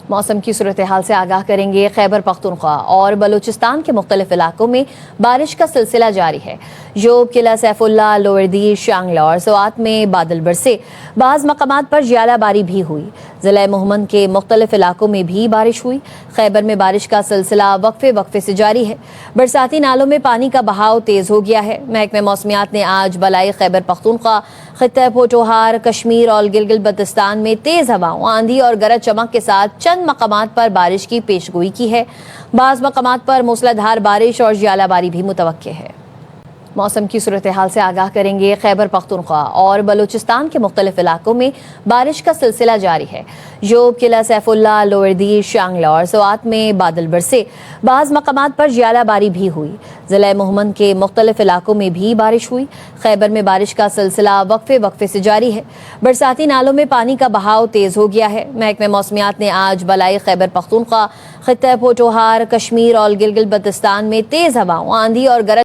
موسم کی صورتحال سے آگاہ کریں گے۔ خیبر پختونخوا اور بلوچستان کے مختلف علاقوں میں بارش کا سلسلہ جاری ہے۔ جوب، قلعہ سیف اللہ، لوئر دیر، شانگلہ اور سوات میں بادل برسے، بعض مقامات پر ژالہ باری بھی ہوئی۔ ضلع مہمند کے مختلف علاقوں میں بھی بارش ہوئی۔ خیبر میں بارش کا سلسلہ وقفے سے جاری ہے۔ برساتی نالوں میں پانی کا بہاؤ تیز ہو گیا ہے۔ محکمہ موسمیات نے آج بالائی خیبر پختونخوا، خطہ پوٹھوہار، کشمیر اور گلگت بلتستان میں تیز ہواؤں، آندھی اور گرج چمک کے ساتھ چند مقامات پر بارش کی پیشگوئی کی ہے۔ بعض مقامات پر موسلادھار بارش اور ژالہ باری بھی متوقع ہے۔ موسم کی صورتحال سے آگاہ کریں گے۔ خیبر پختونخوا اور بلوچستان کے مختلف علاقوں میں بارش کا سلسلہ جاری ہے۔ جوب، قلعہ سیف اللہ، لوئر دیر، شانگلہ اور سوات میں بادل برسے، بعض مقامات پر ژالہ باری بھی ہوئی۔ ضلع مہمند کے مختلف علاقوں میں بھی بارش ہوئی۔ خیبر میں بارش کا سلسلہ وقفے سے جاری ہے۔ برساتی نالوں میں پانی کا بہاؤ تیز ہو گیا ہے۔ محکمہ موسمیات نے آج بالائی خیبر پختونخوا، خطہ پوٹھوہار، کشمیر اور گلگت بلتستان میں تیز ہواؤں، آندھی اور گرج